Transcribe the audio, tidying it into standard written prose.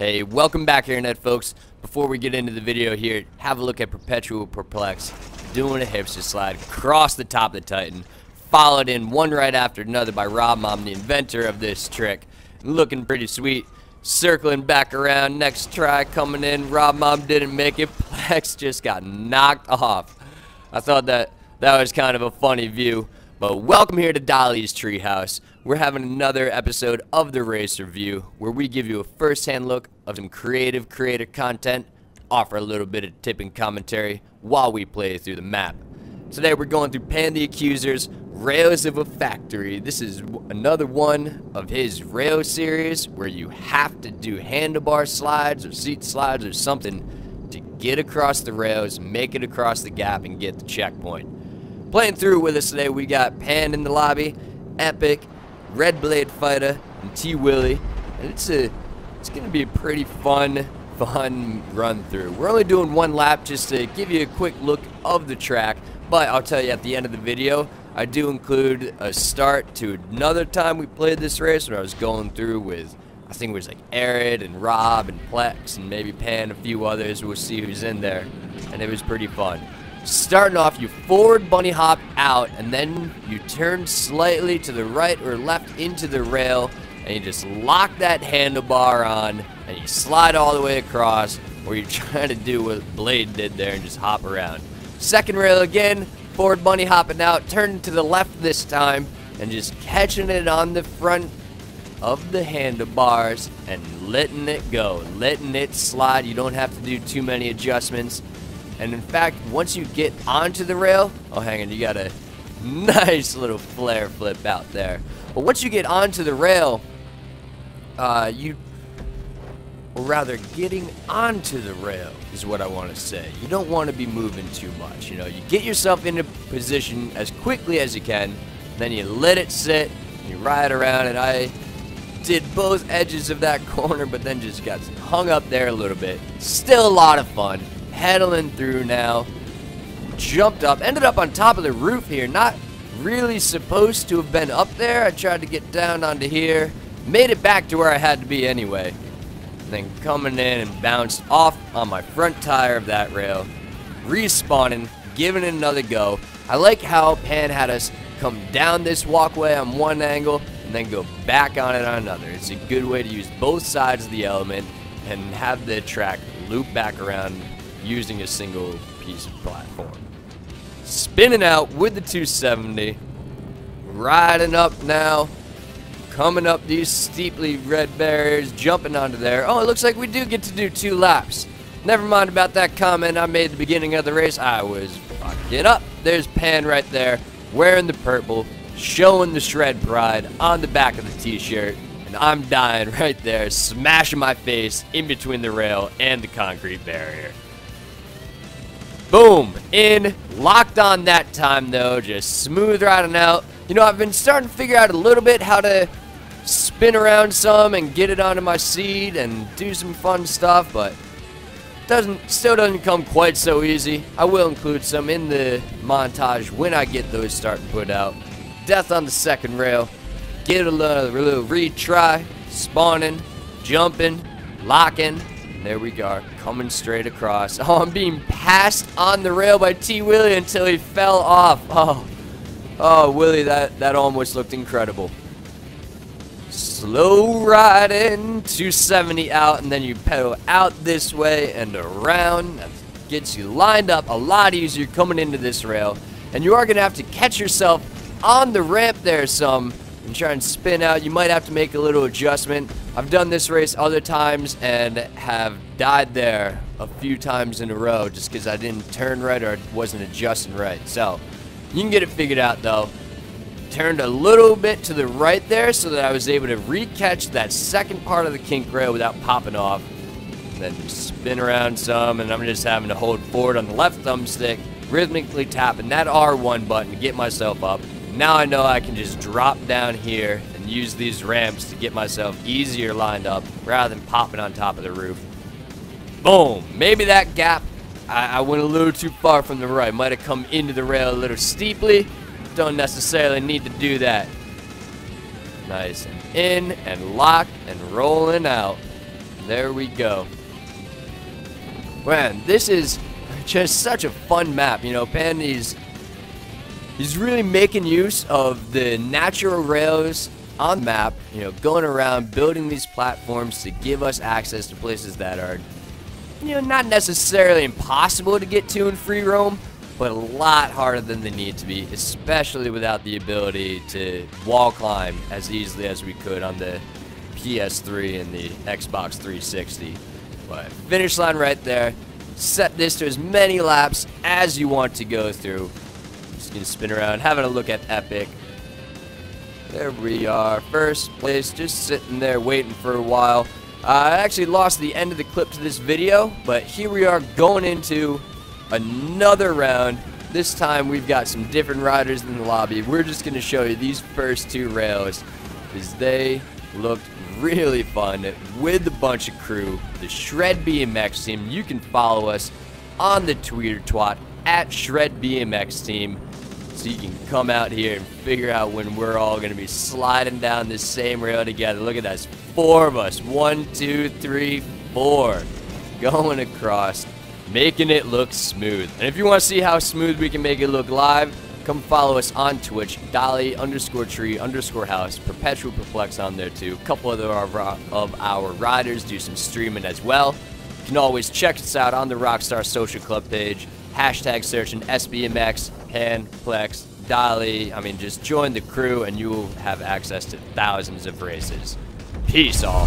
Hey, welcome back here, Internet folks. Before we get into the video here, have a look at Perpetual Perplex doing a hipster slide across the top of the Titan, followed in one right after another by Rob Mom, the inventor of this trick. Looking pretty sweet. Circling back around, next try coming in. Rob Mom didn't make it. Plex just got knocked off. I thought that was kind of a funny view. But welcome here to Dali's Treehouse. We're having another episode of the Race Review, where we give you a first-hand look of some creative creator content, offer a little bit of tip and commentary while we play through the map. Today we're going through Pan the Accuser's Rails of a Factory. This is another one of his rail series where you have to do handlebar slides or seat slides or something to get across the rails, make it across the gap, and get the checkpoint. Playing through with us today, we got Pan in the lobby, Epic, Red Blade Fighter, and T Willie, and it's gonna be a pretty fun run through. We're only doing one lap just to give you a quick look of the track, but I'll tell you at the end of the video, I do include a start to another time we played this race when I was going through with, I think it was like Arid and Rob and Plex and maybe Pan, a few others. We'll see who's in there, and it was pretty fun. Starting off, you forward bunny hop out, and then you turn slightly to the right or left into the rail, and you just lock that handlebar on, and you slide all the way across, or you're trying to do what Blade did there and just hop around. Second rail again, forward bunny hopping out, turning to the left this time, and just catching it on the front of the handlebars and letting it go, letting it slide. You don't have to do too many adjustments. And in fact, once you get onto the rail, oh, hang on, you got a nice little flare flip out there. But once you get onto the rail, or rather, getting onto the rail is what I want to say. You don't want to be moving too much. You know, you get yourself into position as quickly as you can, then you let it sit, and you ride around, and I did both edges of that corner, but then just got hung up there a little bit. Still a lot of fun. Pedaling through now, jumped up, ended up on top of the roof here, not really supposed to have been up there. I tried to get down onto here, made it back to where I had to be anyway, and then coming in and bounced off on my front tire of that rail, respawning, giving it another go. I like how Pan had us come down this walkway on one angle and then go back on it on another. It's a good way to use both sides of the element and have the track loop back around using a single piece of platform. Spinning out with the 270, riding up now, coming up these steeply red barriers, jumping onto there. Oh, it looks like we do get to do 2 laps. Never mind about that comment I made at the beginning of the race. I was fucking up. There's Pan right there, wearing the purple, showing the shred pride on the back of the t-shirt, and I'm dying right there, smashing my face in between the rail and the concrete barrier. Boom, in, locked on that time though, just smooth riding out. You know, I've been starting to figure out a little bit how to spin around some and get it onto my seat and do some fun stuff, but still doesn't come quite so easy. I will include some in the montage when I get those starting to put out. Death on the second rail, get a little retry, spawning, jumping, locking. There we go, coming straight across. Oh, I'm being passed on the rail by T Willie until he fell off. Oh, Willie, that almost looked incredible. Slow riding, 270 out, and then you pedal out this way and around. That gets you lined up a lot easier coming into this rail. And you are going to have to catch yourself on the ramp there some and try and spin out. You might have to make a little adjustment. I've done this race other times and have died there a few times in a row just because I didn't turn right or wasn't adjusting right. So you can get it figured out though. Turned a little bit to the right there so that I was able to re-catch that second part of the kink rail without popping off. And then spin around some, and I'm just having to hold forward on the left thumbstick, rhythmically tapping that R1 button to get myself up. Now I know I can just drop down here and use these ramps to get myself easier lined up rather than popping on top of the roof. Boom! Maybe that gap, I went a little too far from the right. Might have come into the rail a little steeply. Don't necessarily need to do that. Nice and in and locked and rolling out. There we go. Man, this is just such a fun map. You know, Pandy's he's really making use of the natural rails on the map, you know, going around building these platforms to give us access to places that are, you know, not necessarily impossible to get to in free roam, but a lot harder than they need to be, especially without the ability to wall climb as easily as we could on the PS3 and the Xbox 360. But finish line right there. Set this to as many laps as you want to go through. Just gonna spin around, having a look at Epic. There we are, first place, just sitting there waiting for a while. I actually lost the end of the clip to this video, but here we are going into another round. This time we've got some different riders in the lobby. We're just going to show you these first two rails because they looked really fun with a bunch of crew. The Shred BMX team. You can follow us on the Twitter twat at Shred BMX team. So you can come out here and figure out when we're all going to be sliding down this same rail together. Look at that. 4 of us. 1, 2, 3, 4. Going across. Making it look smooth. And if you want to see how smooth we can make it look live, come follow us on Twitch. Dali_tree_house. Perpetual Perplex on there too. A couple of our riders do some streaming as well. You can always check us out on the Rockstar Social Club page. Hashtag searching SBMX, Panplex, Dali. I mean, just join the crew and you will have access to thousands of races. Peace all.